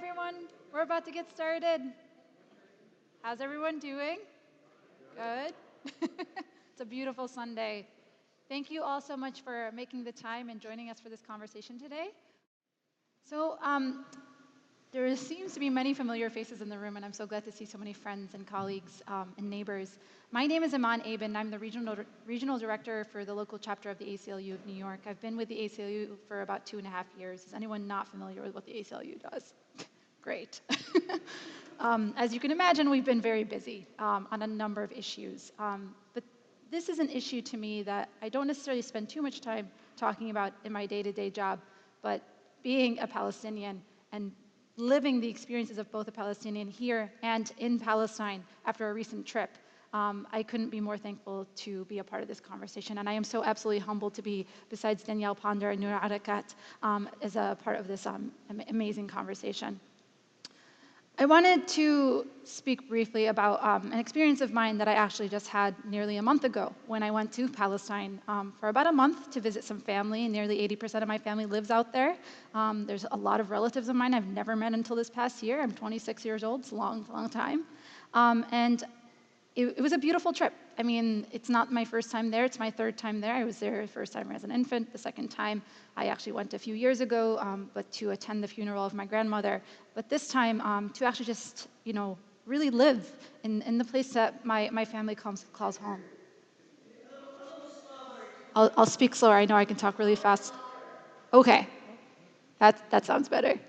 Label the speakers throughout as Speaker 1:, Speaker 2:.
Speaker 1: everyone. We're about to get started. How's everyone doing? Good? It's a beautiful Sunday. Thank you all so much for making the time and joining us for this conversation today. So there seems to be many familiar faces in the room, and I'm so glad to see so many friends and colleagues and neighbors. My name is Iman, and I'm the regional director for the local chapter of the ACLU of New York. I've been with the ACLU for about 2.5 years. Is anyone not familiar with what the ACLU does? Great. As you can imagine, we've been very busy on a number of issues. But this is an issue to me that I don't necessarily spend too much time talking about in my day-to-day job, but being a Palestinian and living the experiences of both a Palestinian here and in Palestine after a recent trip, I couldn't be more thankful to be a part of this conversation. And I am so absolutely humbled to be, besides Danielle Ponder and Noura Erakat, as a part of this amazing conversation. I wanted to speak briefly about an experience of mine that I actually just had nearly a month ago when I went to Palestine for about a month to visit some family. Nearly 80% of my family lives out there. There's a lot of relatives of mine I've never met until this past year. I'm 26 years old. It's a long, long time. And it was a beautiful trip. I mean, it's not my first time there. It's my third time there. I was there the first time as an infant. The second time, I actually went a few years ago, but to attend the funeral of my grandmother. But this time, to actually just, really live in the place that my family calls home. I'll speak slower. I know I can talk really fast. Okay, that sounds better.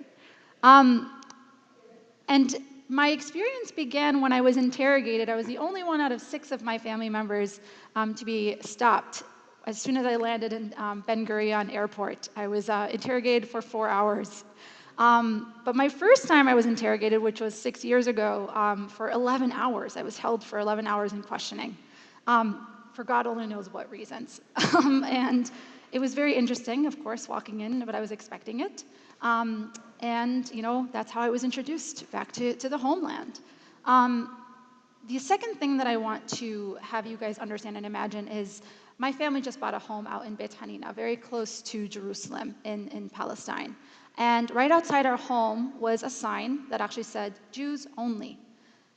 Speaker 1: And my experience began when I was interrogated. I was the only one out of 6 of my family members to be stopped. As soon as I landed in Ben Gurion Airport, I was interrogated for 4 hours. But my first time I was interrogated, which was 6 years ago, for 11 hours. I was held for 11 hours in questioning, for God only knows what reasons. And it was very interesting, of course, walking in, but I was expecting it. And that's how I was introduced back to the homeland. The second thing that I want to have you guys understand and imagine is my family just bought a home out in Beit Hanina, very close to Jerusalem in Palestine. And right outside our home was a sign that actually said, Jews only.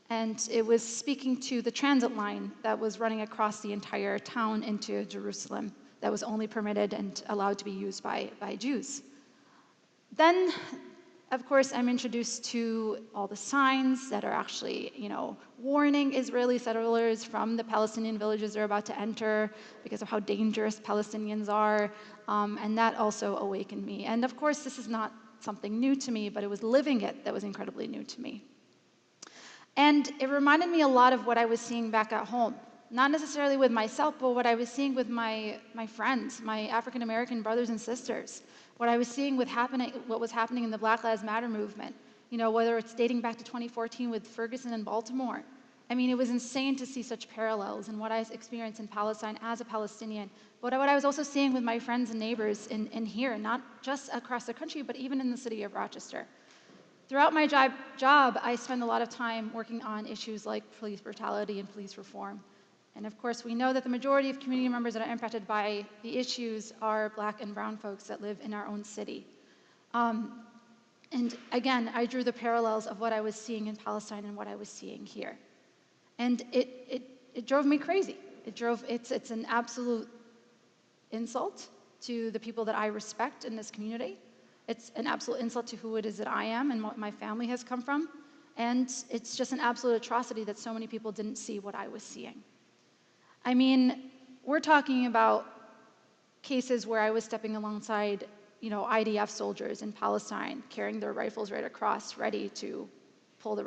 Speaker 1: And it was speaking to the transit line that was running across the entire town into Jerusalem that was only permitted and allowed to be used by Jews. Then, of course, I'm introduced to all the signs that are actually, warning Israeli settlers from the Palestinian villages they're about to enter because of how dangerous Palestinians are, and that also awakened me. And of course, this is not something new to me, but it was living it that was incredibly new to me. And it reminded me a lot of what I was seeing back at home, not necessarily with myself, but what I was seeing with my friends, my African-American brothers and sisters, what I was seeing what was happening in the Black Lives Matter movement, whether it's dating back to 2014 with Ferguson and Baltimore. I mean, it was insane to see such parallels in what I experienced in Palestine as a Palestinian, but what I was also seeing with my friends and neighbors in here, not just across the country, but even in the city of Rochester. Throughout my job, I spend a lot of time working on issues like police brutality and police reform. And of course, we know that the majority of community members that are impacted by the issues are Black and brown folks that live in our own city. And again, I drew the parallels of what I was seeing in Palestine and what I was seeing here. And it drove me crazy. It's an absolute insult to the people that I respect in this community. It's an absolute insult to who it is that I am and what my family has come from. And it's just an absolute atrocity that so many people didn't see what I was seeing. I mean, we're talking about cases where I was stepping alongside, IDF soldiers in Palestine, carrying their rifles right across, ready to pull the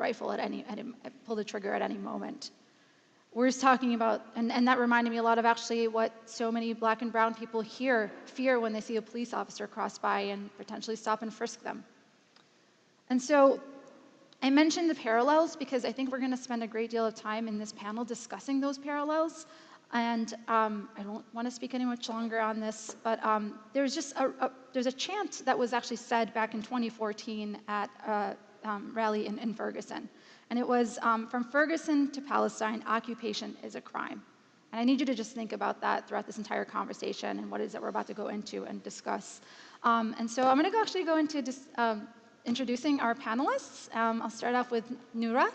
Speaker 1: trigger at any moment. We're talking about, and that reminded me a lot of actually what so many Black and brown people here fear when they see a police officer cross by and potentially stop and frisk them. And so I mentioned the parallels because I think we're going to spend a great deal of time in this panel discussing those parallels. And I don't want to speak any much longer on this, but there's a chant that was actually said back in 2014 at a rally in Ferguson. And it was, from Ferguson to Palestine, occupation is a crime. And I need you to just think about that throughout this entire conversation and what it is that we're about to go into and discuss. And so I'm going to actually go into just introducing our panelists. I'll start off with Noura.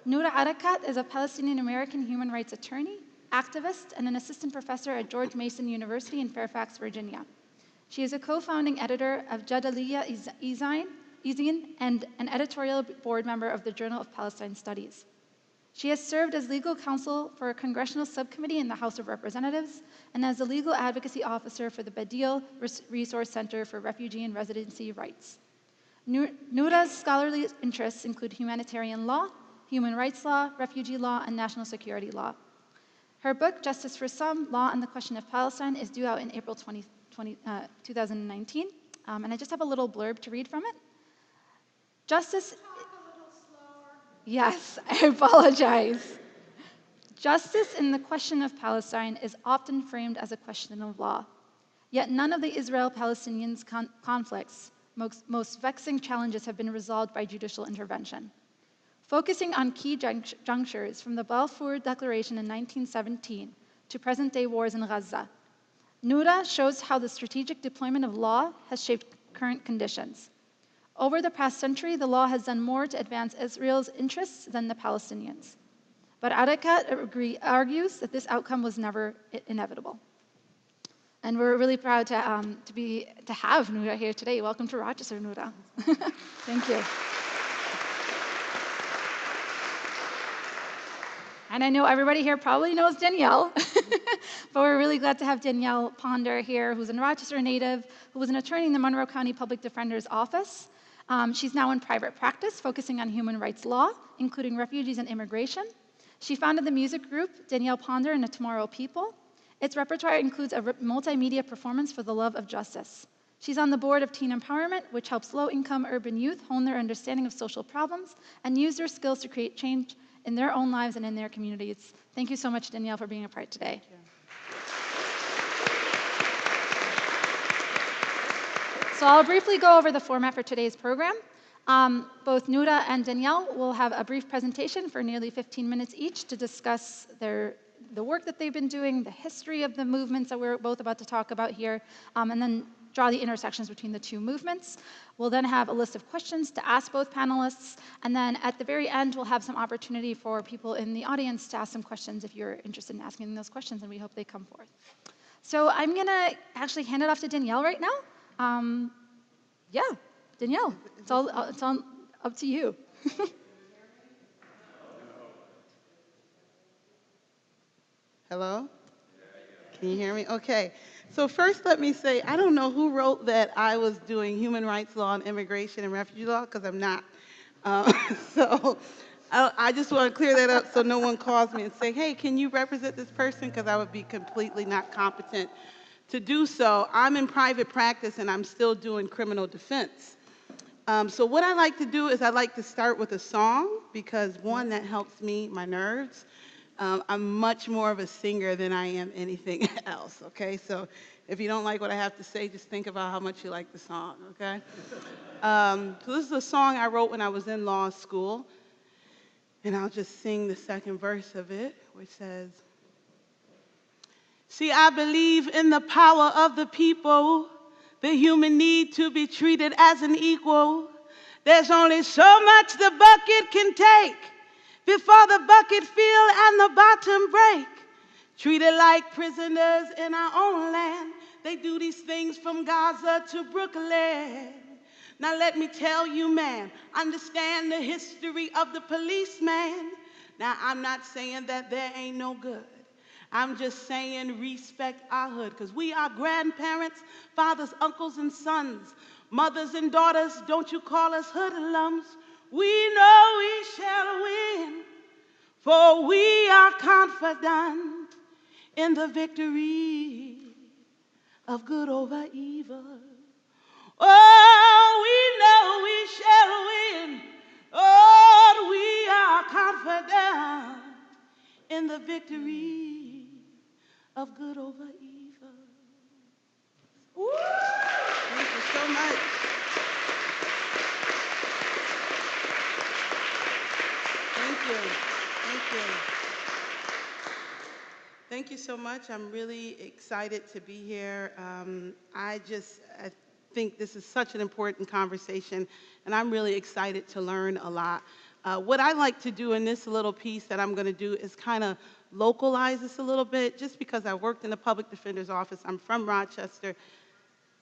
Speaker 1: Noura Erakat is a Palestinian-American human rights attorney, activist, and an assistant professor at George Mason University in Fairfax, Virginia. She is a co-founding editor of Jadaliya Izin and an editorial board member of the Journal of Palestine Studies. She has served as legal counsel for a congressional subcommittee in the House of Representatives and as a legal advocacy officer for the Badil Resource Center for Refugee and Residency Rights. Noura's scholarly interests include humanitarian law, human rights law, refugee law, and national security law. Her book, Justice for Some, Law and the Question of Palestine, is due out in April 2019. And I just have a little blurb to read from it. Justice...
Speaker 2: Talk a little slower.
Speaker 1: Yes, I apologize. Justice in the question of Palestine is often framed as a question of law. Yet none of the Israel-Palestinian conflicts, most vexing challenges, have been resolved by judicial intervention. Focusing on key junctures from the Balfour Declaration in 1917 to present-day wars in Gaza, Noura shows how the strategic deployment of law has shaped current conditions. Over the past century, the law has done more to advance Israel's interests than the Palestinians. But Erakat argues that this outcome was never inevitable. And we're really proud to have Noura here today. Welcome to Rochester, Noura. Thank you. And I know everybody here probably knows Danielle, but we're really glad to have Danielle Ponder here, who's a Rochester native, who was an attorney in the Monroe County Public Defender's Office. She's now in private practice, focusing on human rights law, including refugees and immigration. She founded the music group Danielle Ponder and the Tomorrow People. Its repertoire includes a multimedia performance for the love of justice. She's on the board of Teen Empowerment, which helps low-income urban youth hone their understanding of social problems and use their skills to create change in their own lives and in their communities. Thank you so much, Danielle, for being a part today. So I'll briefly go over the format for today's program. Both Noura and Danielle will have a brief presentation for nearly 15 minutes each to discuss the work that they've been doing, the history of the movements that we're both about to talk about here, and then draw the intersections between the two movements. We'll then have a list of questions to ask both panelists, and then at the very end, we'll have some opportunity for people in the audience to ask some questions if you're interested in asking those questions, and we hope they come forth. So I'm gonna actually hand it off to Danielle right now. Yeah, Danielle, it's all up to you.
Speaker 2: Hello? Can you hear me? Okay. So first let me say, I don't know who wrote that I was doing human rights law and immigration and refugee law, because I'm not. So I just want to clear that up so no one calls me and say, hey, can you represent this person? Because I would be completely not competent to do so. I'm in private practice and I'm still doing criminal defense. So what I like to do is I like to start with a song, because one, that helps me, my nerves. I'm much more of a singer than I am anything else, okay? So if you don't like what I have to say, just think about how much you like the song, okay? So this is a song I wrote when I was in law school, and I'll just sing the second verse of it, which says, see, I believe in the power of the people, the human need to be treated as an equal. There's only so much the bucket can take before the bucket fill and the bottom break. Treated like prisoners in our own land. They do these things from Gaza to Brooklyn. Now let me tell you, man, understand the history of the policeman. Now I'm not saying that there ain't no good. I'm just saying respect our hood, because we are grandparents, fathers, uncles, and sons, mothers and daughters. Don't you call us hoodlums. We know we shall win, for we are confident in the victory of good over evil. Oh, we know we shall win. Oh, we are confident in the victory of good over evil. Woo! Thank you so much. Thank you. Thank you. Thank you so much. I'm really excited to be here. think this is such an important conversation, and I'm really excited to learn a lot. What I like to do in this little piece that I'm going to do is kind of localize this a little bit, just because I worked in the public defender's office. I'm from Rochester.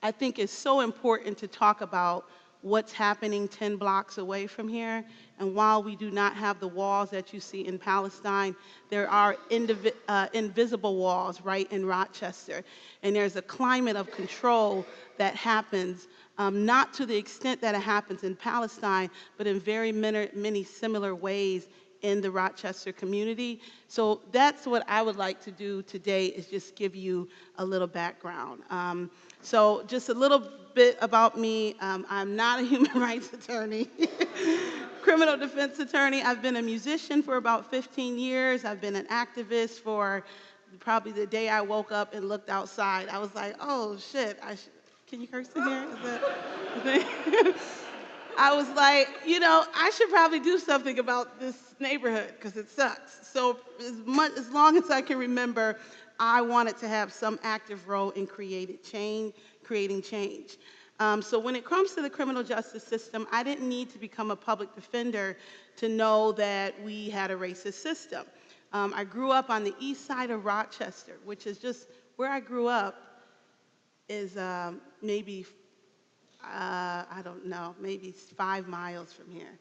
Speaker 2: I think it's so important to talk about what's happening 10 blocks away from here. And while we do not have the walls that you see in Palestine, there are invisible walls right in Rochester. And there's a climate of control that happens, not to the extent that it happens in Palestine, but in very many similar ways in the Rochester community. So that's what I would like to do today, is just give you a little background. So just a little bit about me. I'm not a human rights attorney, criminal defense attorney. I've been a musician for about 15 years. I've been an activist for probably the day I woke up and looked outside. I was like, oh shit, can you curse in here? Is that a thing? I was like, I should probably do something about this neighborhood because it sucks. So as long as I can remember, I wanted to have some active role in creating change. So when it comes to the criminal justice system, I didn't need to become a public defender to know that we had a racist system. I grew up on the east side of Rochester, which is just where I grew up is maybe I don't know, maybe 5 miles from here.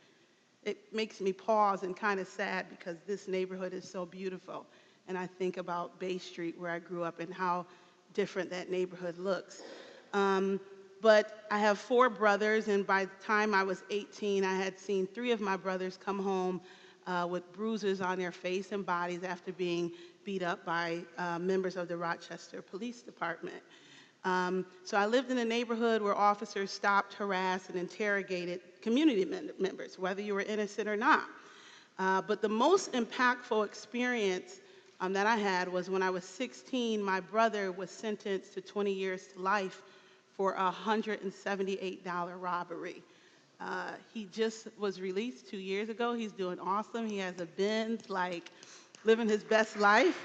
Speaker 2: It makes me pause and kind of sad because this neighborhood is so beautiful. And I think about Bay Street, where I grew up, and how different that neighborhood looks. But I have 4 brothers, and by the time I was 18, I had seen 3 of my brothers come home with bruises on their face and bodies after being beat up by members of the Rochester Police Department. So I lived in a neighborhood where officers stopped, harassed, and interrogated community members, whether you were innocent or not. But the most impactful experience that I had was when I was 16, my brother was sentenced to 20 years to life for a $178 robbery. He just was released 2 years ago. He's doing awesome. He has a Benz, like living his best life.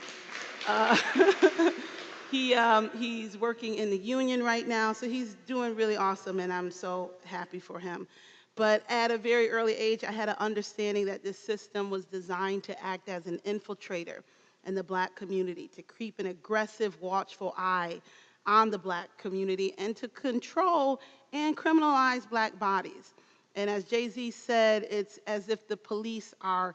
Speaker 2: He's working in the union right now, so he's doing really awesome, and I'm so happy for him. But at a very early age, I had an understanding that this system was designed to act as an infiltrator in the Black community, to keep an aggressive, watchful eye on the Black community, and to control and criminalize Black bodies. And as Jay-Z said, it's as if the police are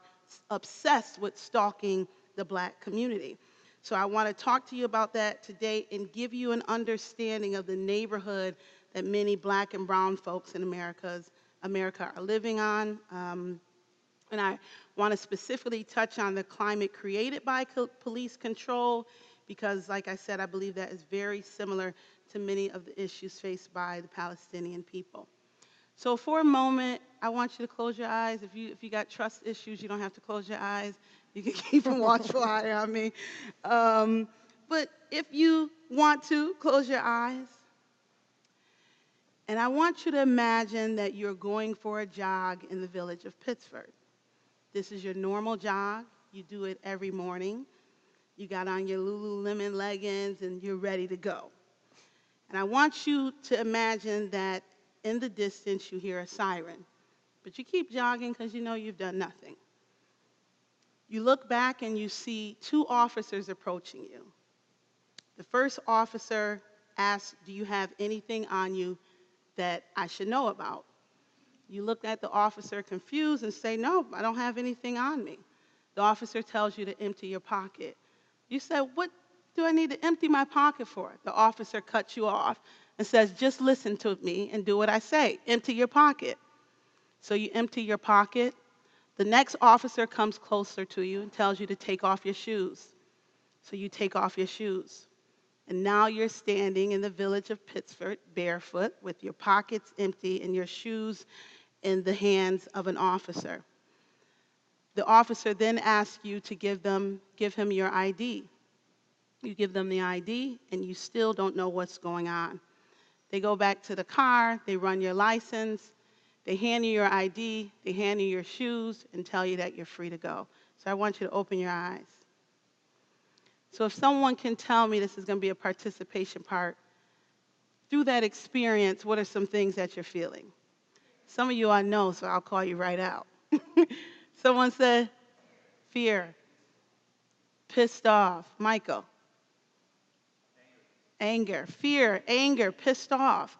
Speaker 2: obsessed with stalking the Black community. So I want to talk to you about that today and give you an understanding of the neighborhood that many Black and brown folks in America are living on. And I want to specifically touch on the climate created by police control, because, like I said, I believe that is very similar to many of the issues faced by the Palestinian people. So for a moment, I want you to close your eyes. If you got trust issues, you don't have to close your eyes. You can keep a watchful eye on me. But if you want to, close your eyes. And I want you to imagine that you're going for a jog in the village of Pittsford. This is your normal jog. You do it every morning. You got on your Lululemon leggings and you're ready to go. And I want you to imagine that in the distance you hear a siren, but you keep jogging because you know you've done nothing. You look back and you see 2 officers approaching you. The first officer asks, do you have anything on you that I should know about? You look at the officer confused and say, no, I don't have anything on me. The officer tells you to empty your pocket. You say, what do I need to empty my pocket for? The officer cuts you off and says, just listen to me and do what I say. Empty your pocket. So you empty your pocket. The next officer comes closer to you and tells you to take off your shoes. So you take off your shoes. And now you're standing in the village of Pittsford barefoot with your pockets empty and your shoes in the hands of an officer. The officer then asks you to give him your ID. You give them the ID and you still don't know what's going on. They go back to the car, they run your license, they hand you your ID, they hand you your shoes and tell you that you're free to go. So I want you to open your eyes. So if someone can tell me, this is going to be a participation part, through that experience, what are some things that you're feeling? Some of you I know, so I'll call you right out. Someone said fear, pissed off. Michael? Anger, fear, anger, pissed off.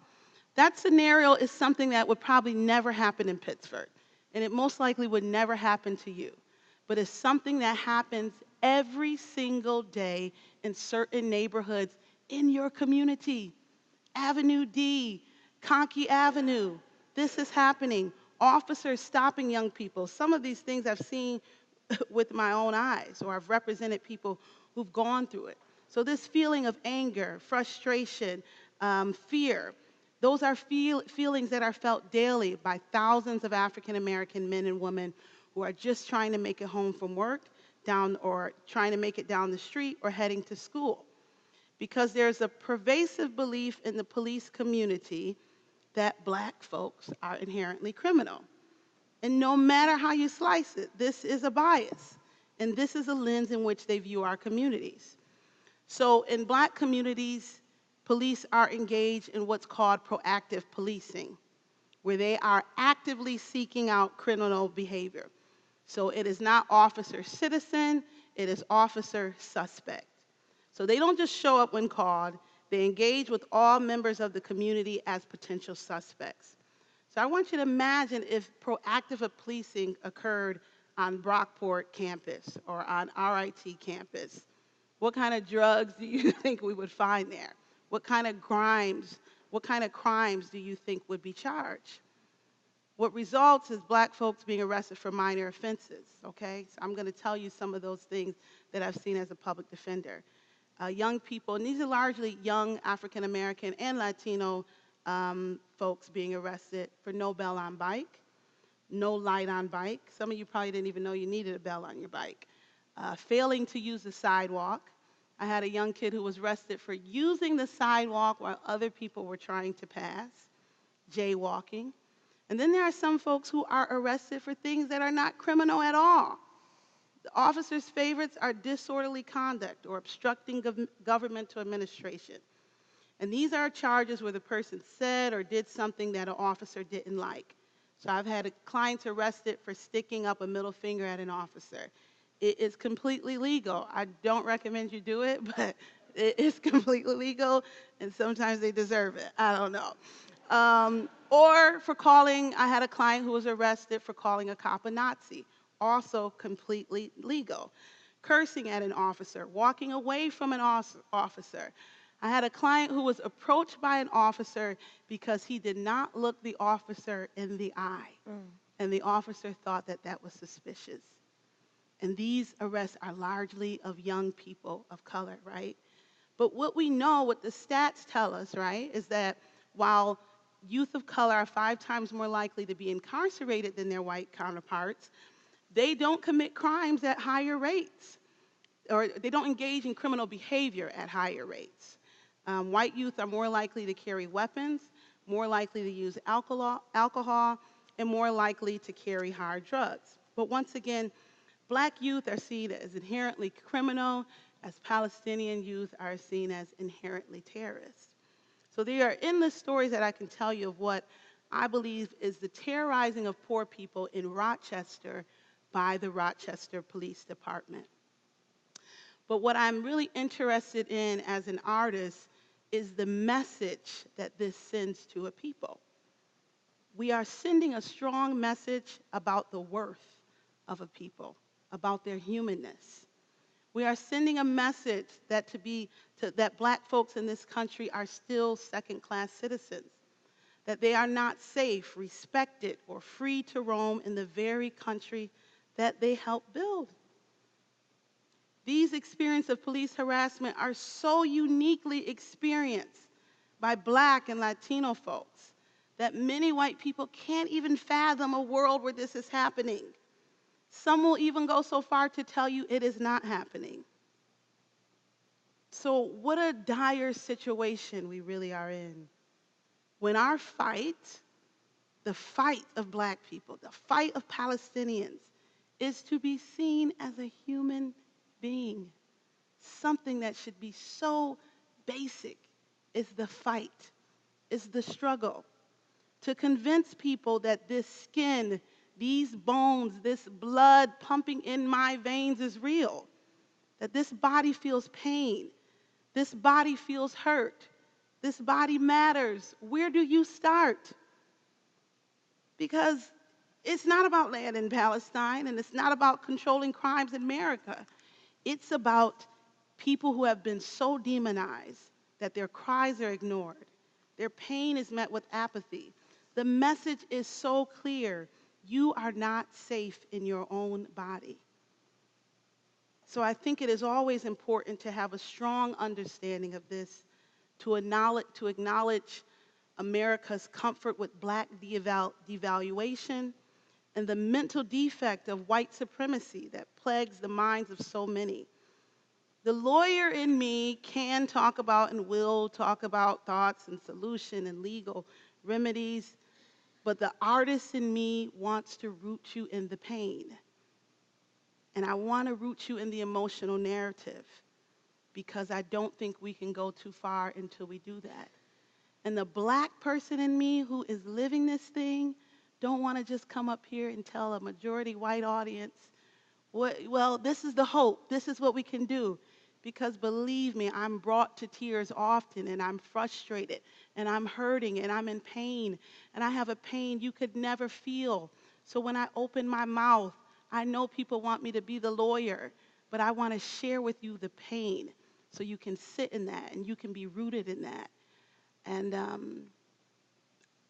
Speaker 2: That scenario is something that would probably never happen in Pittsburgh, and it most likely would never happen to you. But it's something that happens every single day in certain neighborhoods in your community. Avenue D, Conkey Avenue, this is happening. Officers stopping young people. Some of these things I've seen with my own eyes, or I've represented people who've gone through it. So this feeling of anger, frustration, fear, those are feelings that are felt daily by thousands of African American men and women who are just trying to make it home from work, or trying to make it down the street, or heading to school. Because there's a pervasive belief in the police community that black folks are inherently criminal. And no matter how you slice it, this is a bias. And this is a lens in which they view our communities. So in black communities, police are engaged in what's called proactive policing, where they are actively seeking out criminal behavior. So it is not officer citizen, it is officer suspect. So they don't just show up when called, they engage with all members of the community as potential suspects. So I want you to imagine if proactive policing occurred on Brockport campus or on RIT campus. What kind of drugs do you think we would find there? What kind of crimes do you think would be charged? What results is black folks being arrested for minor offenses, okay? So I'm gonna tell you some of those things that I've seen as a public defender. Young people, and these are largely young African American and Latino folks being arrested for no bell on bike, no light on bike. Some of you probably didn't even know you needed a bell on your bike. Failing to use the sidewalk. I had a young kid who was arrested for using the sidewalk while other people were trying to pass, jaywalking. And then there are some folks who are arrested for things that are not criminal at all. The officer's favorites are disorderly conduct or obstructing governmental administration. And these are charges where the person said or did something that an officer didn't like. So I've had clients arrested for sticking up a middle finger at an officer. It is completely legal. I don't recommend you do it, but it is completely legal, and sometimes they deserve it. I don't know. Or for calling, I had a client who was arrested for calling a cop a Nazi. Also completely legal. Cursing at an officer, walking away from an officer. I had a client who was approached by an officer because he did not look the officer in the eye. And the officer thought that that was suspicious. And these arrests are largely of young people of color, right? But what we know, what the stats tell us, right, is that while youth of color are 5 times more likely to be incarcerated than their white counterparts, they don't commit crimes at higher rates, or they don't engage in criminal behavior at higher rates. White youth are more likely to carry weapons, more likely to use alcohol, and more likely to carry hard drugs. But once again, black youth are seen as inherently criminal, as Palestinian youth are seen as inherently terrorists. So there are endless stories that I can tell you of what I believe is the terrorizing of poor people in Rochester by the Rochester Police Department. But what I'm really interested in as an artist is the message that this sends to a people. We are sending a strong message about the worth of a people, about their humanness. We are sending a message that that black folks in this country are still second-class citizens, that they are not safe, respected, or free to roam in the very country that they helped build. These experiences of police harassment are so uniquely experienced by black and Latino folks that many white people can't even fathom a world where this is happening. Some will even go so far to tell you it is not happening. So what a dire situation we really are in. When our fight, the fight of black people, the fight of Palestinians, is to be seen as a human being. Something that should be so basic is the fight is the struggle to convince people that this skin, these bones, this blood pumping in my veins is real, that this body feels pain, this body feels hurt, this body matters. Where do you start? Because it's not about land in Palestine, and it's not about controlling crimes in America. It's about people who have been so demonized that their cries are ignored. Their pain is met with apathy. The message is so clear. You are not safe in your own body. So I think it is always important to have a strong understanding of this, to acknowledge America's comfort with Black devaluation and the mental defect of white supremacy that plagues the minds of so many. The lawyer in me can talk about and will talk about thoughts and solution and legal remedies, but the artist in me wants to root you in the pain. And I want to root you in the emotional narrative, because I don't think we can go too far until we do that. And the Black person in me who is living this thing don't want to just come up here and tell a majority white audience, well, this is the hope, this is what we can do. Because believe me, I'm brought to tears often, and I'm frustrated, and I'm hurting, and I'm in pain, and I have a pain you could never feel. So when I open my mouth, I know people want me to be the lawyer, but I want to share with you the pain so you can sit in that and you can be rooted in that. And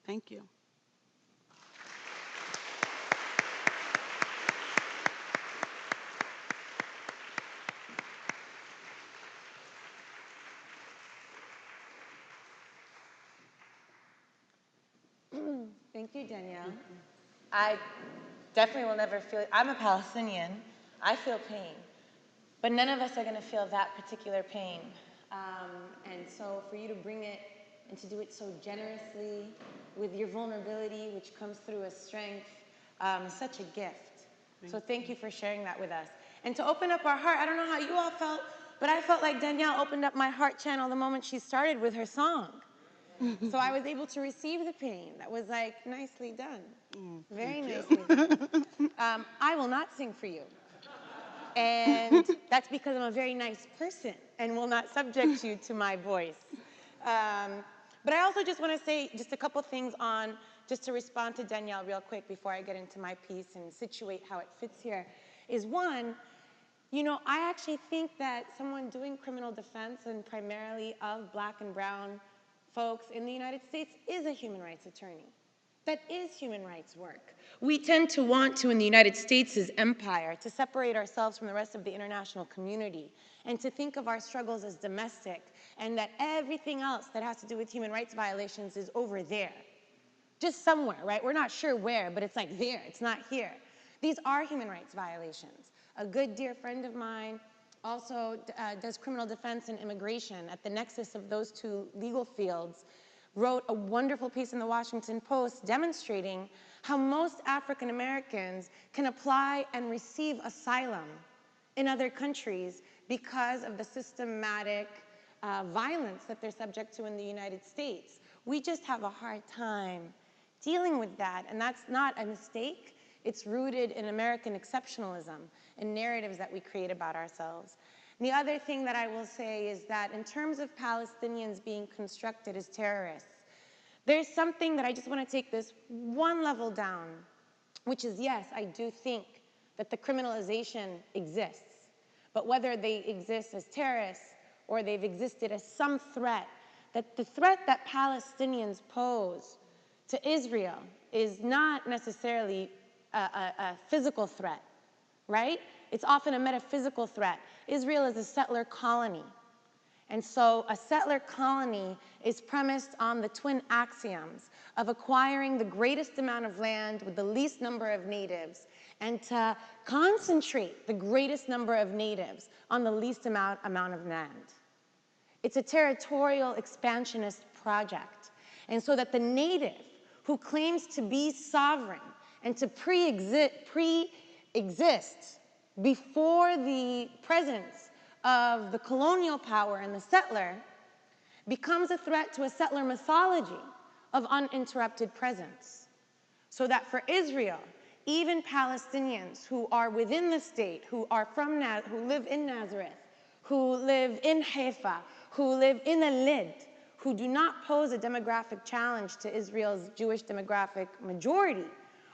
Speaker 2: thank you.
Speaker 3: Thank you, Danielle. I definitely will never feel, I'm a Palestinian, I feel pain, but none of us are gonna feel that particular pain. And so for you to bring it and to do it so generously with your vulnerability, which comes through as strength, is such a gift. So thank you for sharing that with us. And to open up our heart, I don't know how you all felt, but I felt like Danielle opened up my heart channel the moment she started with her song. So I was able to receive the pain. That was like, nicely done. Very nicely done. I will not sing for you. And that's because I'm a very nice person and will not subject you to my voice. But I also just want to say just a couple things on, just to respond to Danielle real quick before I get into my piece and situate how it fits here, is one, you know, I actually think that someone doing criminal defense, and primarily of Black and brown folks in the United States, is a human rights attorney. That is human rights work. We tend to want to, in the United States' empire, to separate ourselves from the rest of the international community and to think of our struggles as domestic, and that everything else that has to do with human rights violations is over there. Just somewhere, right? We're not sure where, but it's like there, it's not here. These are human rights violations. A good dear friend of mine also does criminal defense and immigration at the nexus of those two legal fields, wrote a wonderful piece in the Washington Post demonstrating how most African Americans can apply and receive asylum in other countries because of the systematic violence that they're subject to in the United States. We just have a hard time dealing with that, and that's not a mistake. It's rooted in American exceptionalism and narratives that we create about ourselves. And the other thing that I will say is that in terms of Palestinians being constructed as terrorists, there's something that I just want to take this one level down, which is, yes, I do think that the criminalization exists, but whether they exist as terrorists or they've existed as some threat, that the threat that Palestinians pose to Israel is not necessarily a physical threat, right? It's often a metaphysical threat. Israel is a settler colony. And so a settler colony is premised on the twin axioms of acquiring the greatest amount of land with the least number of natives, and to concentrate the greatest number of natives on the least amount of land. It's a territorial expansionist project. And so that the native who claims to be sovereign and to pre-exist before the presence of the colonial power and the settler becomes a threat to a settler mythology of uninterrupted presence. So that for Israel, even Palestinians who are within the state, who live in Nazareth, who live in Haifa, who live in Lid, who do not pose a demographic challenge to Israel's Jewish demographic majority,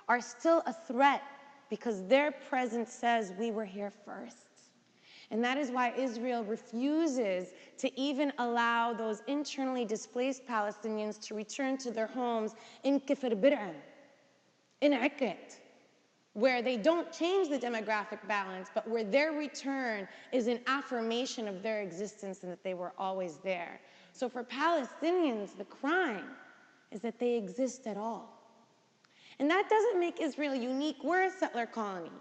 Speaker 3: are still a threat because their presence says we were here first. And that is why Israel refuses to even allow those internally displaced Palestinians to return to their homes in Kfir Bir'an, in Akit, where they don't change the demographic balance, but where their return is an affirmation of their existence and that they were always there. So for Palestinians, the crime is that they exist at all. And that doesn't make Israel unique. We're a settler colony.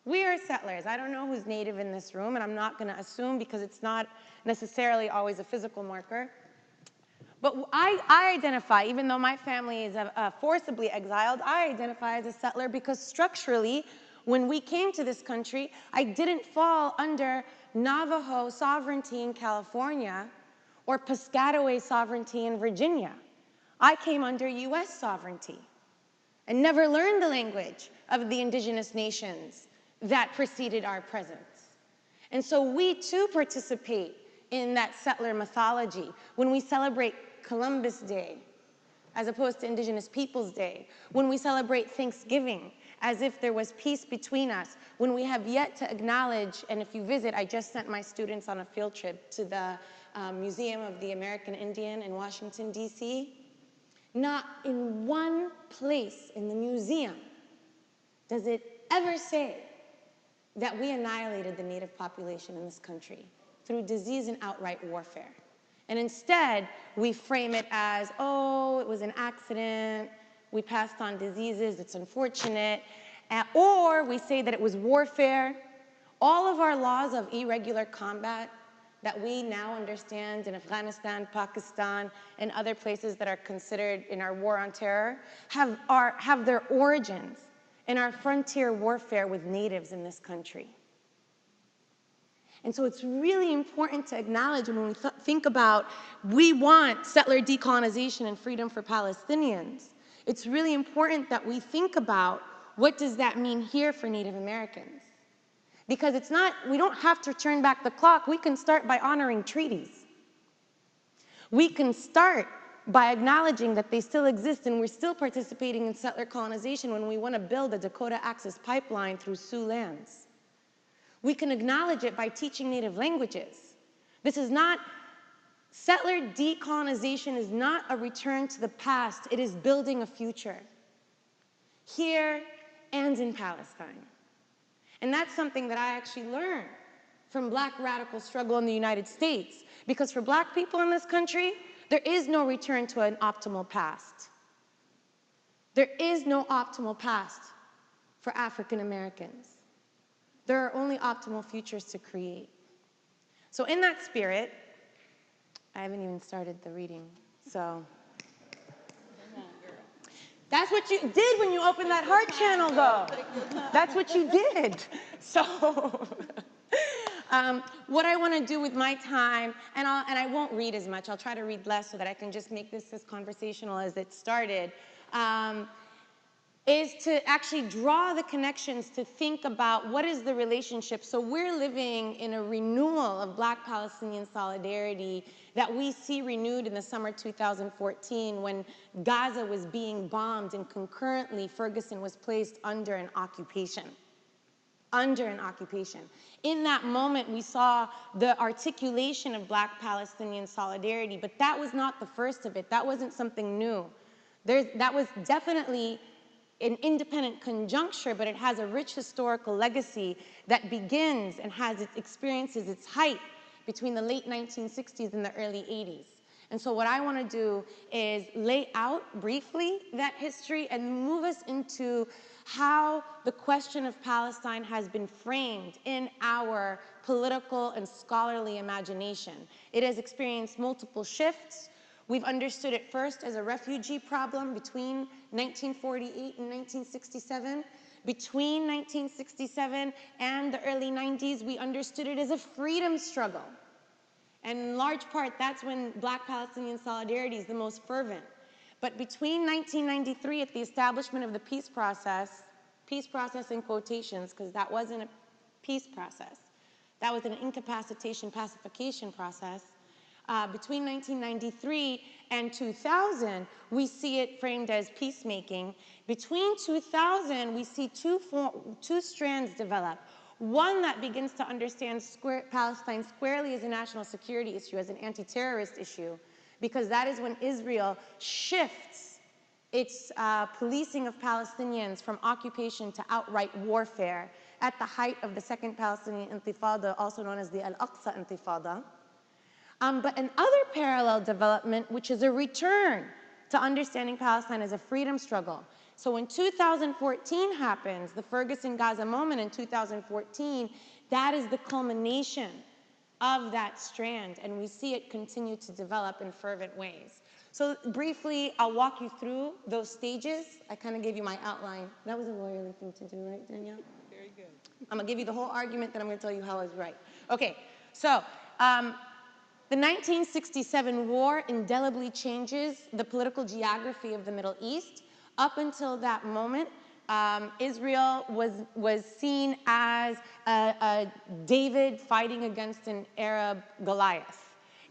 Speaker 3: We are settlers. I don't know who's native in this room, and I'm not going to assume because it's not necessarily always a physical marker. But I identify, even though my family is forcibly exiled, I identify as a settler because structurally, when we came to this country, I didn't fall under Navajo sovereignty in California or Piscataway sovereignty in Virginia. I came under US sovereignty and never learned the language of the indigenous nations that preceded our presence. And so we too participate in that settler mythology when we celebrate Columbus Day, as opposed to Indigenous Peoples Day, when we celebrate Thanksgiving, as if there was peace between us, when we have yet to acknowledge, and if you visit, I just sent my students on a field trip to the Museum of the American Indian in Washington, D.C. Not in one place in the museum does it ever say that we annihilated the native population in this country through disease and outright warfare. And instead, we frame it as, oh, it was an accident, we passed on diseases, it's unfortunate, or we say that it was warfare. All of our laws of irregular combat that we now understand in Afghanistan, Pakistan, and other places that are considered in our war on terror have their origins in our frontier warfare with natives in this country. And so it's really important to acknowledge when we think about we want settler decolonization and freedom for Palestinians, it's really important that we think about what does that mean here for Native Americans. Because it's not, we don't have to turn back the clock. We can start by honoring treaties. We can start by acknowledging that they still exist and we're still participating in settler colonization when we want to build a Dakota Access Pipeline through Sioux lands. We can acknowledge it by teaching native languages. This is not, settler decolonization is not a return to the past, it is building a future, here and in Palestine. And that's something that I actually learned from Black radical struggle in the United States, because for Black people in this country, there is no return to an optimal past. There is no optimal past for African Americans. There are only optimal futures to create. So in that spirit, I haven't even started the reading, so. That's what you did when you opened that heart channel, though. That's what you did. So what I want to do with my time, and I won't read as much, I'll try to read less so that I can just make this as conversational as it started, is to actually draw the connections to think about what is the relationship. So we're living in a renewal of Black Palestinian solidarity that we see renewed in the summer 2014 when Gaza was being bombed and concurrently Ferguson was placed under an occupation. Under an occupation. In that moment, we saw the articulation of Black Palestinian solidarity, but that was not the first of it. That wasn't something new. That was definitely an independent conjuncture, but it has a rich historical legacy that begins and experiences its height between the late 1960s and the early 80s. And so what I want to do is lay out briefly that history and move us into how the question of Palestine has been framed in our political and scholarly imagination. It has experienced multiple shifts. We've understood it first as a refugee problem between 1948 and 1967. Between 1967 and the early 90s, we understood it as a freedom struggle. And in large part, that's when Black Palestinian solidarity is the most fervent. But between 1993 at the establishment of the peace process in quotations, because that wasn't a peace process, that was an incapacitation pacification process. Between 1993 and 2000, we see it framed as peacemaking. Between 2000, we see two strands develop. One that begins to understand Palestine squarely as a national security issue, as an anti-terrorist issue, because that is when Israel shifts its policing of Palestinians from occupation to outright warfare at the height of the Second Palestinian Intifada, also known as the Al-Aqsa Intifada. But another parallel development, which is a return to understanding Palestine as a freedom struggle. So when 2014 happens, the Ferguson-Gaza moment in 2014, that is the culmination of that strand, and we see it continue to develop in fervent ways. So briefly, I'll walk you through those stages. I kind of gave you my outline. That was a lawyerly thing to do, right, Danielle?
Speaker 2: Very good.
Speaker 3: I'm gonna give you the whole argument, then I'm gonna tell you how I was right. Okay, so the 1967 war indelibly changes the political geography of the Middle East. Up until that moment, Israel was seen as David fighting against an Arab Goliath.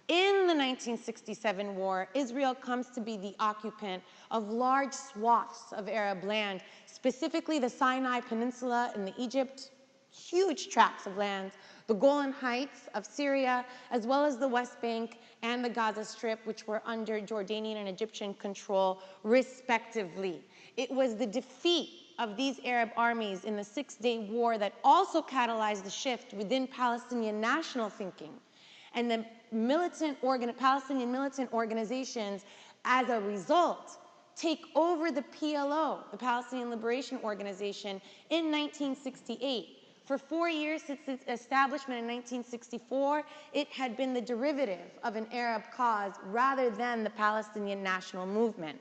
Speaker 3: In the 1967 war, Israel comes to be the occupant of large swaths of Arab land, specifically the Sinai Peninsula in Egypt, huge tracts of land, the Golan Heights of Syria, as well as the West Bank and the Gaza Strip, which were under Jordanian and Egyptian control, respectively. It was the defeat of these Arab armies in the Six-Day War that also catalyzed the shift within Palestinian national thinking. And the Palestinian militant organizations, as a result, take over the PLO, the Palestinian Liberation Organization, in 1968. For 4 years since its establishment in 1964, it had been the derivative of an Arab cause rather than the Palestinian national movement.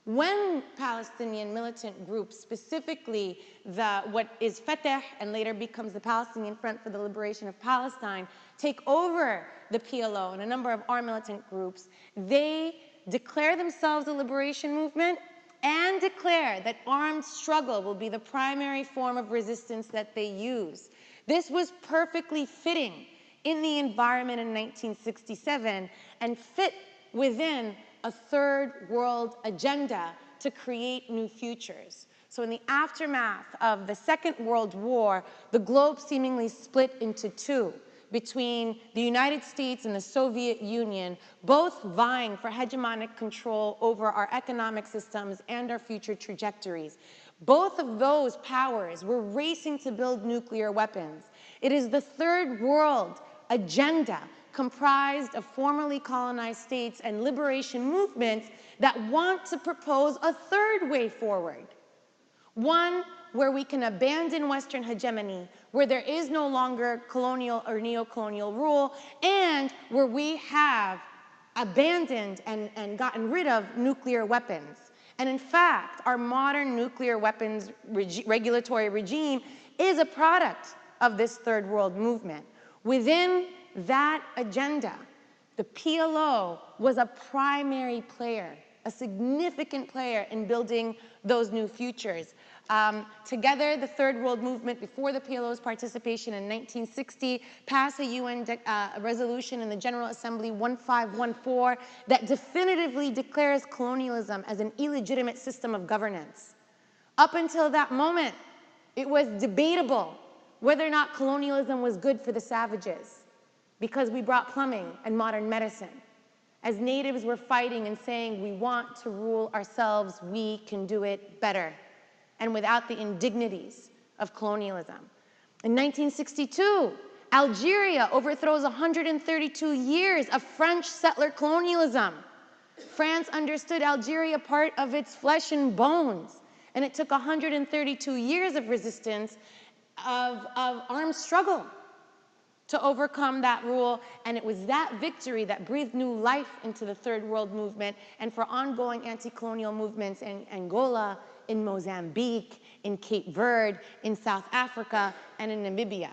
Speaker 3: When Palestinian militant groups, specifically what is Fatah and later becomes the Palestinian Front for the Liberation of Palestine, take over the PLO and a number of armed militant groups, they declare themselves a liberation movement and declare that armed struggle will be the primary form of resistance that they use. This was perfectly fitting in the environment in 1967 and fit within a third world agenda to create new futures. So in the aftermath of the Second World War, the globe seemingly split into two, between the United States and the Soviet Union, both vying for hegemonic control over our economic systems and our future trajectories. Both of those powers were racing to build nuclear weapons. It is the third world agenda comprised of formerly colonized states and liberation movements that want to propose a third way forward. One where we can abandon Western hegemony, where there is no longer colonial or neo-colonial rule, and where we have abandoned and gotten rid of nuclear weapons. And in fact, our modern nuclear weapons regulatory regime is a product of this third world movement. Within that agenda, the PLO was a primary player, a significant player in building those new futures. Together, the Third World Movement, before the PLO's participation in 1960, passed a UN resolution in the General Assembly 1514 that definitively declares colonialism as an illegitimate system of governance. Up until that moment, it was debatable whether or not colonialism was good for the savages, because we brought plumbing and modern medicine. As natives were fighting and saying, we want to rule ourselves, we can do it better, and without the indignities of colonialism. In 1962, Algeria overthrows 132 years of French settler colonialism. France understood Algeria part of its flesh and bones, and it took 132 years of resistance, of armed struggle, to overcome that rule, and it was that victory that breathed new life into the Third World Movement and for ongoing anti-colonial movements in Angola, in Mozambique, in Cape Verde, in South Africa, and in Namibia.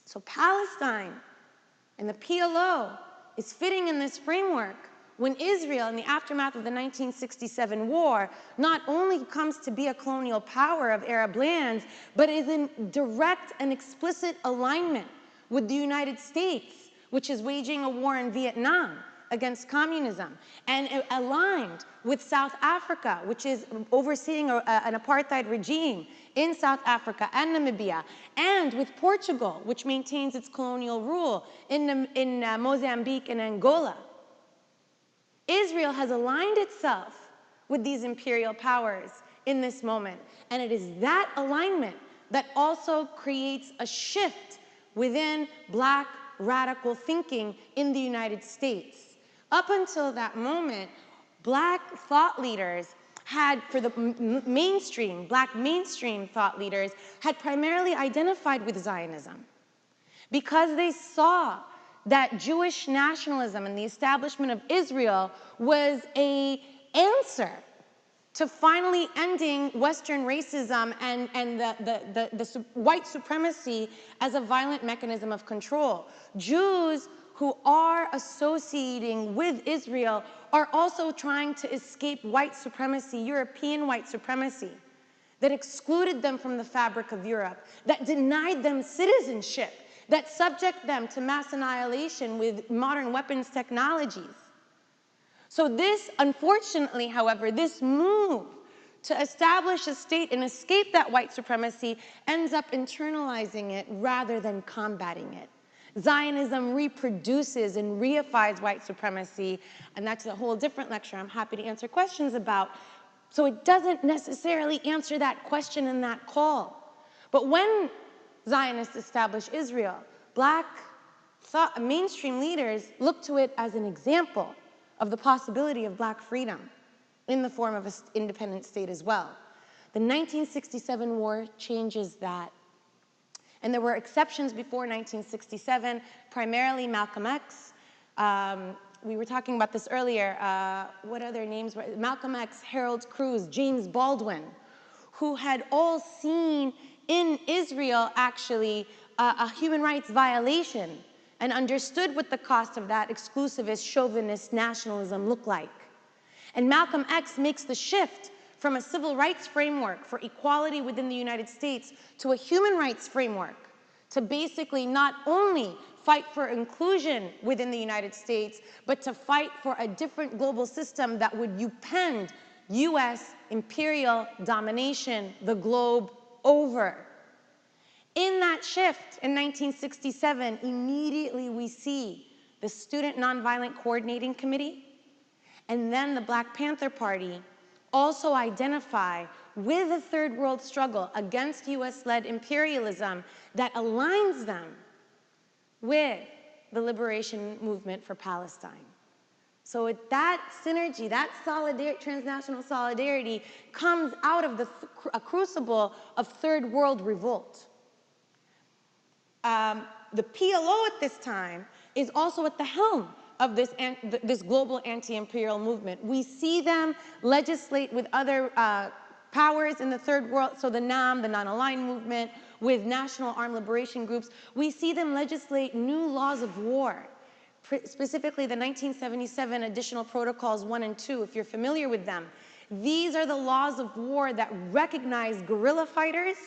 Speaker 3: So Palestine and the PLO is fitting in this framework when Israel, in the aftermath of the 1967 war, not only comes to be a colonial power of Arab lands, but is in direct and explicit alignment with the United States, which is waging a war in Vietnam against communism, and aligned with South Africa, which is overseeing an apartheid regime in South Africa and Namibia, and with Portugal, which maintains its colonial rule in Mozambique and Angola. Israel has aligned itself with these imperial powers in this moment, and it is that alignment that also creates a shift within Black radical thinking in the United States. Up until that moment, Black thought leaders had, for the mainstream, Black mainstream thought leaders, had primarily identified with Zionism because they saw that Jewish nationalism and the establishment of Israel was an answer to finally ending Western racism and the white supremacy as a violent mechanism of control. Jews who are associating with Israel are also trying to escape white supremacy, European white supremacy, that excluded them from the fabric of Europe, that denied them citizenship, that subject them to mass annihilation with modern weapons technologies. So this, unfortunately, however, this move to establish a state and escape that white supremacy ends up internalizing it rather than combating it. Zionism reproduces and reifies white supremacy, and that's a whole different lecture I'm happy to answer questions about. So it doesn't necessarily answer that question in that call. But when Zionists establish Israel, Black mainstream leaders look to it as an example of the possibility of Black freedom in the form of an independent state as well. The 1967 war changes that. And there were exceptions before 1967, primarily Malcolm X. We were talking about this earlier. What other names were? Malcolm X, Harold Cruz, James Baldwin, who had all seen in Israel, actually, a human rights violation and understood what the cost of that exclusivist, chauvinist nationalism looked like. And Malcolm X makes the shift from a civil rights framework for equality within the United States to a human rights framework to basically not only fight for inclusion within the United States, but to fight for a different global system that would upend US imperial domination the globe over. In that shift in 1967, immediately we see the Student Nonviolent Coordinating Committee and then the Black Panther Party also identify with a third world struggle against US-led imperialism that aligns them with the liberation movement for Palestine. So that synergy, that transnational solidarity comes out of a crucible of third world revolt. The PLO at this time is also at the helm of this global anti-imperial movement. We see them legislate with other powers in the third world, so the NAM, the Non-Aligned Movement, with national armed liberation groups. We see them legislate new laws of war, specifically the 1977 Additional Protocols 1 and 2, if you're familiar with them. These are the laws of war that recognize guerrilla fighters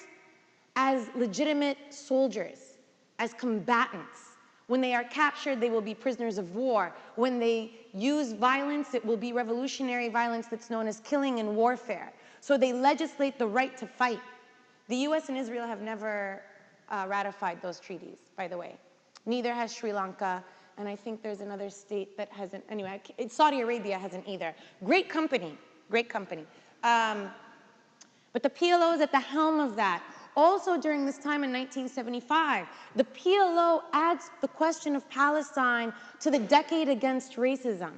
Speaker 3: as legitimate soldiers, as combatants. When they are captured, they will be prisoners of war. When they use violence, it will be revolutionary violence that's known as killing and warfare. So they legislate the right to fight. The US and Israel have never ratified those treaties, by the way. Neither has Sri Lanka, and I think there's another state that hasn't, anyway, Saudi Arabia hasn't either. Great company, great company. But the PLO is at the helm of that. Also during this time in 1975, the PLO adds the question of Palestine to the Decade Against Racism,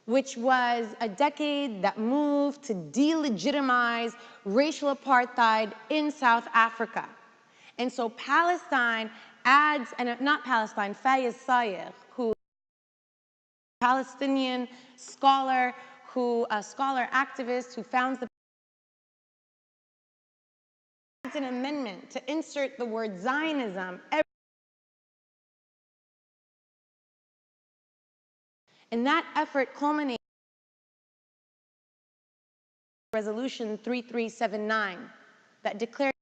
Speaker 3: which was a decade that moved to delegitimize racial apartheid in South Africa. And so Palestine adds, and not Palestine, Fayez Sayegh, who is a Palestinian scholar, a scholar activist who founds the an amendment to insert the word Zionism.
Speaker 4: And that effort culminates in Resolution 3379 that declares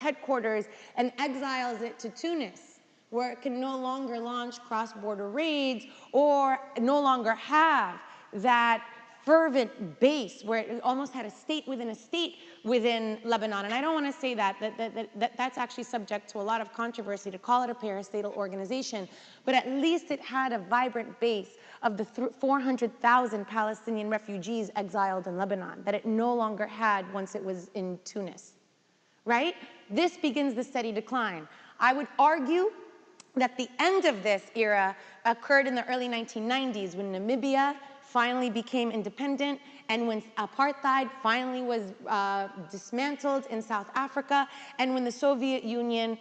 Speaker 4: headquarters and exiles it to Tunis, where it can no longer launch cross-border raids or no longer have that fervent base where it almost had a state within Lebanon. And I don't want to say that's actually subject to a lot of controversy to call it a parastatal organization, but at least it had a vibrant base of the 400,000 Palestinian refugees exiled in Lebanon that it no longer had once it was in Tunis. Right? This begins the steady decline. I would argue that the end of this era occurred in the early 1990s when Namibia finally became independent and when apartheid finally was dismantled in South Africa and when the Soviet Union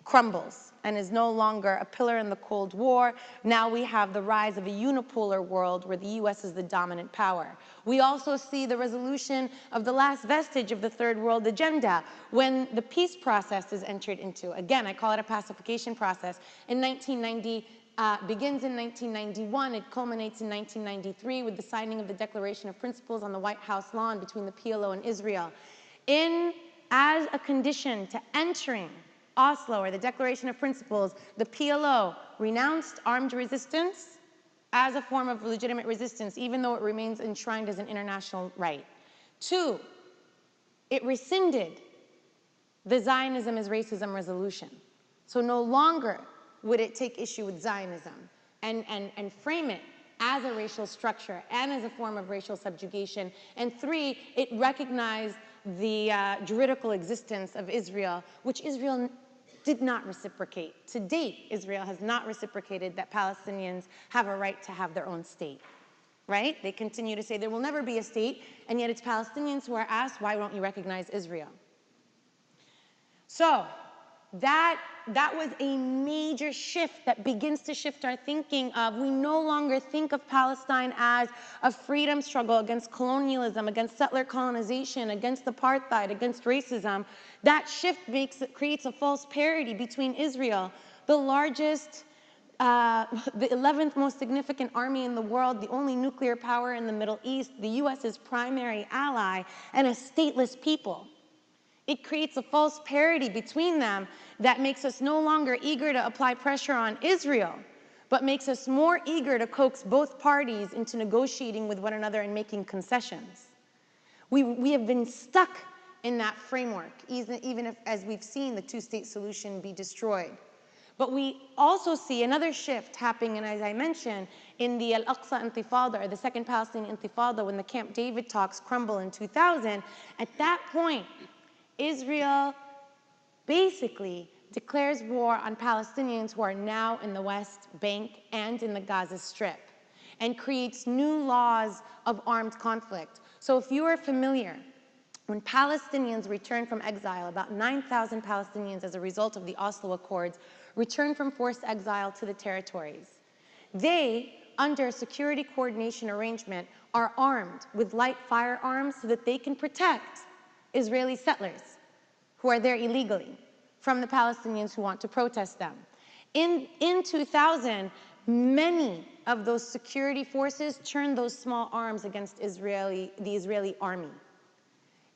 Speaker 4: crumbles and is no longer a pillar in the Cold War. Now we have the rise of a unipolar world where the US is the dominant power. We also see the resolution of the last vestige of the Third World Agenda when the peace process is entered into. Again, I call it a pacification process. In 1990, begins in 1991, it culminates in 1993 with the signing of the Declaration of Principles on the White House lawn between the PLO and Israel. As a condition to entering Oslo, or the Declaration of Principles, the PLO renounced armed resistance as a form of legitimate resistance, even though it remains enshrined as an international right. 2, it rescinded the Zionism is racism resolution. So no longer would it take issue with Zionism and frame it as a racial structure and as a form of racial subjugation. And 3, it recognized the juridical existence of Israel, which Israel did not reciprocate. To date, Israel has not reciprocated that Palestinians have a right to have their own state, right? They continue to say there will never be a state, and yet it's Palestinians who are asked, why won't you recognize Israel? So that was a major shift that begins to shift our thinking of, we no longer think of Palestine as a freedom struggle against colonialism, against settler colonization, against apartheid, against racism. That shift creates a false parity between Israel, the largest, the 11th most significant army in the world, the only nuclear power in the Middle East, the US's primary ally, and a stateless people. It creates a false parity between them that makes us no longer eager to apply pressure on Israel, but makes us more eager to coax both parties into negotiating with one another and making concessions. We have been stuck in that framework, even if, as we've seen, the two-state solution be destroyed. But we also see another shift happening, and as I mentioned, in the Al-Aqsa Intifada, or the Second Palestinian Intifada, when the Camp David talks crumble in 2000, at that point, Israel basically declares war on Palestinians who are now in the West Bank and in the Gaza Strip, and creates new laws of armed conflict. So if you are familiar, when Palestinians returned from exile, about 9,000 Palestinians as a result of the Oslo Accords returned from forced exile to the territories. They, under a security coordination arrangement, are armed with light firearms so that they can protect Israeli settlers who are there illegally from the Palestinians who want to protest them. In 2000, many of those security forces turned those small arms against the Israeli army.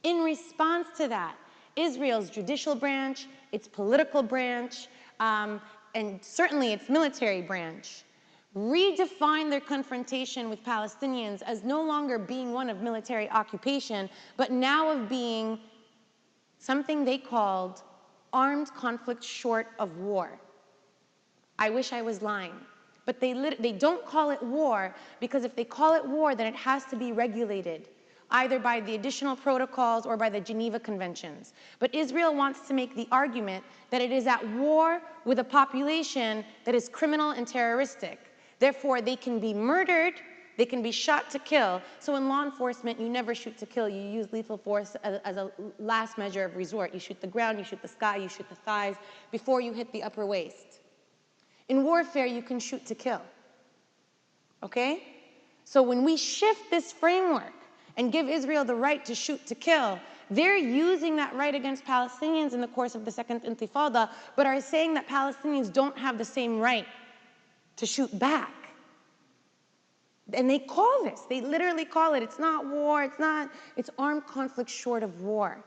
Speaker 4: In response to that, Israel's judicial branch, its political branch, and certainly its military branch, redefined their confrontation with Palestinians as no longer being one of military occupation, but now of being something they called armed conflict short of war. I wish I was lying. But they don't call it war, because if they call it war, then it has to be regulated, either by the additional protocols or by the Geneva Conventions. But Israel wants to make the argument that it is at war with a population that is criminal and terroristic. Therefore, they can be murdered, they can be shot to kill. So in law enforcement, you never shoot to kill. You use lethal force as a last measure of resort. You shoot the ground, you shoot the sky, you shoot the thighs before you hit the upper waist. In warfare, you can shoot to kill, okay? So when we shift this framework and give Israel the right to shoot to kill, they're using that right against Palestinians in the course of the Second Intifada, but are saying that Palestinians don't have the same right to shoot back. And they call this, they literally call it, it's not war, it's armed conflict short of war.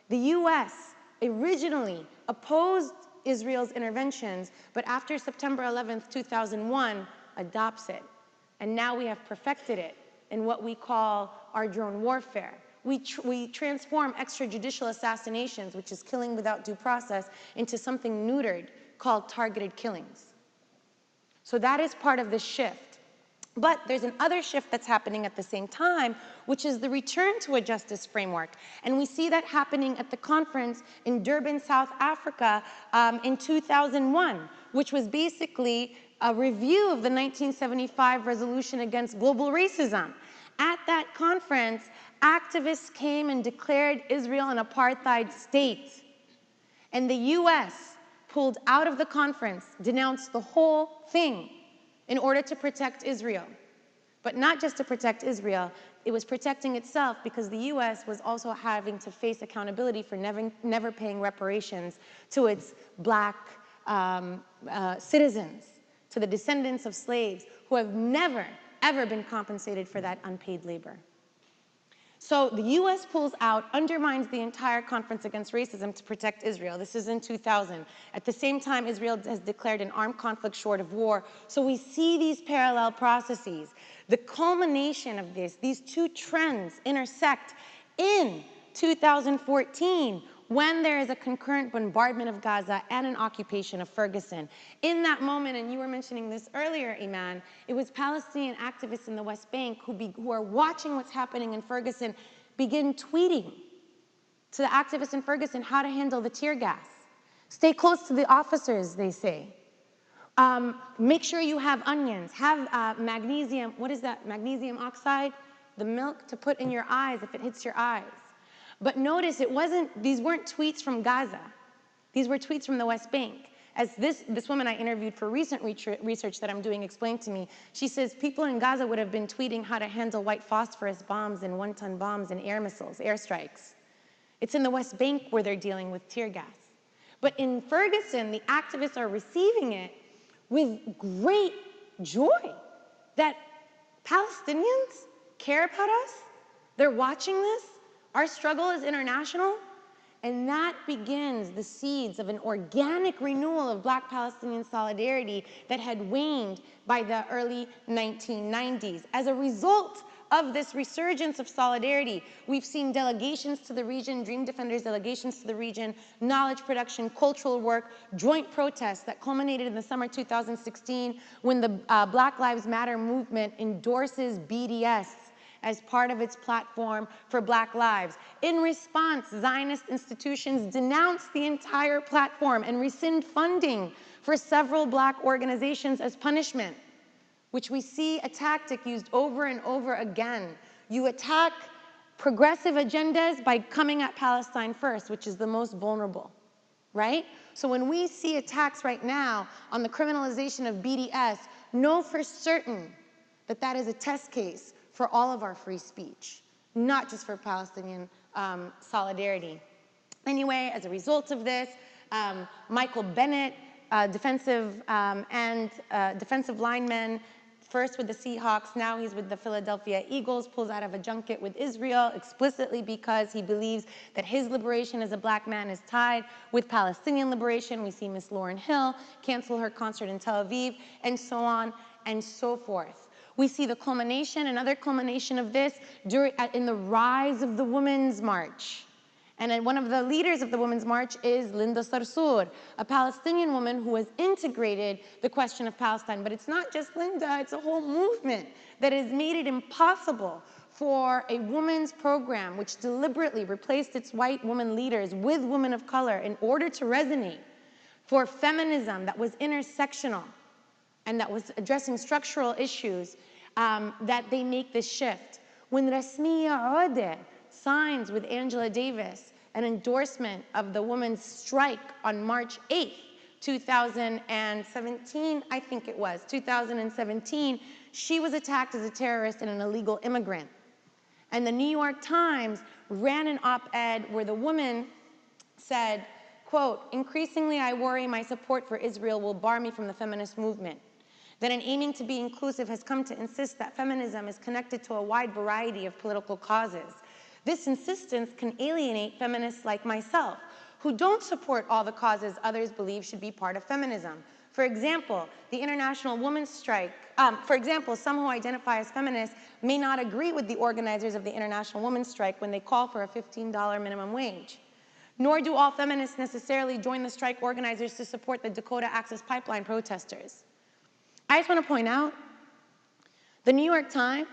Speaker 4: The US originally opposed Israel's interventions, but after September 11th, 2001, adopts it. And now we have perfected it in what we call our drone warfare. We transform extrajudicial assassinations, which is killing without due process, into something neutered called targeted killings. So that is part of this shift. But there's another shift that's happening at the same time, which is the return to a justice framework. And we see that happening at the conference in Durban, South Africa in 2001, which was basically a review of the 1975 resolution against global racism. At that conference, activists came and declared Israel an apartheid state. And the US pulled out of the conference, denounced the whole thing, in order to protect Israel. But not just to protect Israel, it was protecting itself because the US was also having to face accountability for never paying reparations to its black citizens, to the descendants of slaves who have never, ever been compensated for that unpaid labor. So the US pulls out, undermines the entire Conference Against Racism to protect Israel. This is in 2000. At the same time, Israel has declared an armed conflict short of war. So we see these parallel processes. The culmination of this, these two trends intersect in 2014, when there is a concurrent bombardment of Gaza and an occupation of Ferguson. In that moment, and you were mentioning this earlier, Iman, it was Palestinian activists in the West Bank who are watching what's happening in Ferguson begin tweeting to the activists in Ferguson how to handle the tear gas. Stay close to the officers, they say. Make sure you have onions, have magnesium, what is that, magnesium oxide? The milk to put in your eyes if it hits your eyes. But notice these weren't tweets from Gaza. These were tweets from the West Bank. As this woman I interviewed for recent research that I'm doing explained to me, she says people in Gaza would have been tweeting how to handle white phosphorus bombs and one-ton bombs and air missiles, airstrikes. It's in the West Bank where they're dealing with tear gas. But in Ferguson, the activists are receiving it with great joy that Palestinians care about us. They're watching this. Our struggle is international, and that begins the seeds of an organic renewal of Black Palestinian solidarity that had waned by the early 1990s. As a result of this resurgence of solidarity, we've seen delegations to the region, Dream Defenders delegations to the region, knowledge production, cultural work, joint protests that culminated in the summer 2016 when the Black Lives Matter movement endorses BDS as part of its platform for Black lives. In response, Zionist institutions denounce the entire platform and rescind funding for several Black organizations as punishment, which we see a tactic used over and over again. You attack progressive agendas by coming at Palestine first, which is the most vulnerable, right? So when we see attacks right now on the criminalization of BDS, know for certain that that is a test case for all of our free speech, not just for Palestinian solidarity. Anyway, as a result of this, Michael Bennett, defensive lineman, first with the Seahawks, now he's with the Philadelphia Eagles, pulls out of a junket with Israel explicitly because he believes that his liberation as a black man is tied with Palestinian liberation. We see Miss Lauryn Hill cancel her concert in Tel Aviv, and so on and so forth. We see the culmination, another culmination of this in the rise of the Women's March. And one of the leaders of the Women's March is Linda Sarsour, a Palestinian woman who has integrated the question of Palestine. But it's not just Linda, it's a whole movement that has made it impossible for a women's program which deliberately replaced its white women leaders with women of color in order to resonate for feminism that was intersectional and that was addressing structural issues, that they make this shift. When Rasmiya Odeh signs with Angela Davis an endorsement of the women's strike on March 8th, 2017, I think it was, 2017, she was attacked as a terrorist and an illegal immigrant. And the New York Times ran an op-ed where the woman said, quote, "Increasingly I worry my support for Israel will bar me from the feminist movement. That an aiming to be inclusive has come to insist that feminism is connected to a wide variety of political causes. This insistence can alienate feminists like myself, who don't support all the causes others believe should be part of feminism. For example, the International Women's Strike, some who identify as feminists may not agree with the organizers of the International Women's Strike when they call for a $15 minimum wage. Nor do all feminists necessarily join the strike organizers to support the Dakota Access Pipeline protesters. I just want to point out, the New York Times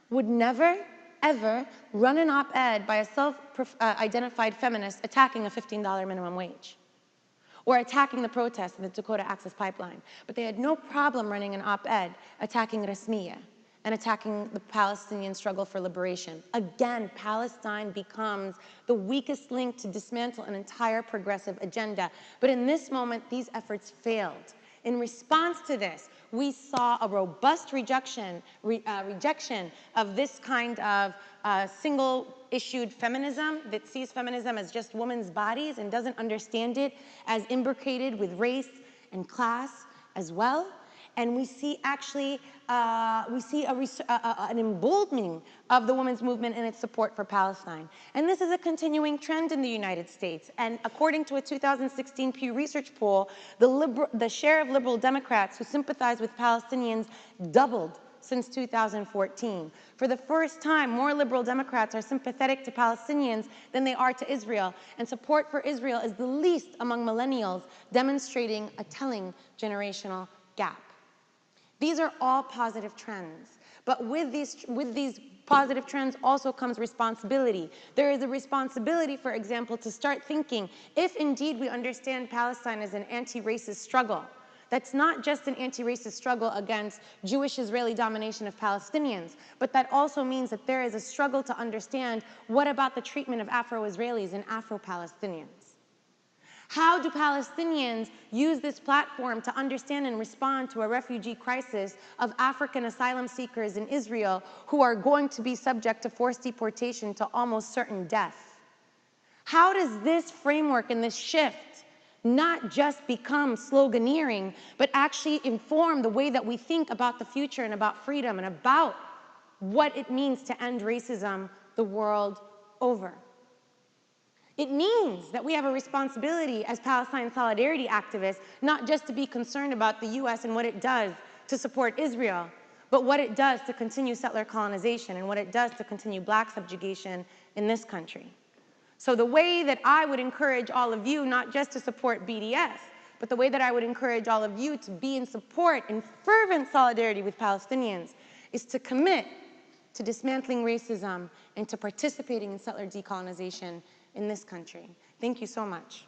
Speaker 4: would never, ever run an op-ed by a self-identified feminist attacking a $15 minimum wage or attacking the protests in the Dakota Access Pipeline. But they had no problem running an op-ed attacking Rasmiya and attacking the Palestinian struggle for liberation. Again, Palestine becomes the weakest link to dismantle an entire progressive agenda. But in this moment, these efforts failed. In response to this, we saw a robust rejection of this kind of single-issued feminism that sees feminism as just women's bodies and doesn't understand it as imbricated with race and class as well. And we see actually, an emboldening of the women's movement and its support for Palestine. And this is a continuing trend in the United States. And according to a 2016 Pew Research poll, the share of liberal Democrats who sympathize with Palestinians doubled since 2014. For the first time, more liberal Democrats are sympathetic to Palestinians than they are to Israel. And support for Israel is the least among millennials, demonstrating a telling generational gap. These are all positive trends, but with these positive trends also comes responsibility. There is a responsibility, for example, to start thinking, if indeed we understand Palestine as an anti-racist struggle, that's not just an anti-racist struggle against Jewish-Israeli domination of Palestinians, but that also means that there is a struggle to understand what about the treatment of Afro-Israelis and Afro-Palestinians. How do Palestinians use this platform to understand and respond to a refugee crisis of African asylum seekers in Israel who are going to be subject to forced deportation to almost certain death? How does this framework and this shift not just become sloganeering, but actually inform the way that we think about the future and about freedom and about what it means to end racism the world over? It means that we have a responsibility as Palestine solidarity activists, not just to be concerned about the US and what it does to support Israel, but what it does to continue settler colonization and what it does to continue black subjugation in this country. So the way that I would encourage all of you, not just to support BDS, but the way that I would encourage all of you to be in support, in fervent solidarity with Palestinians, is to commit to dismantling racism and to participating in settler decolonization in this country. Thank you so much.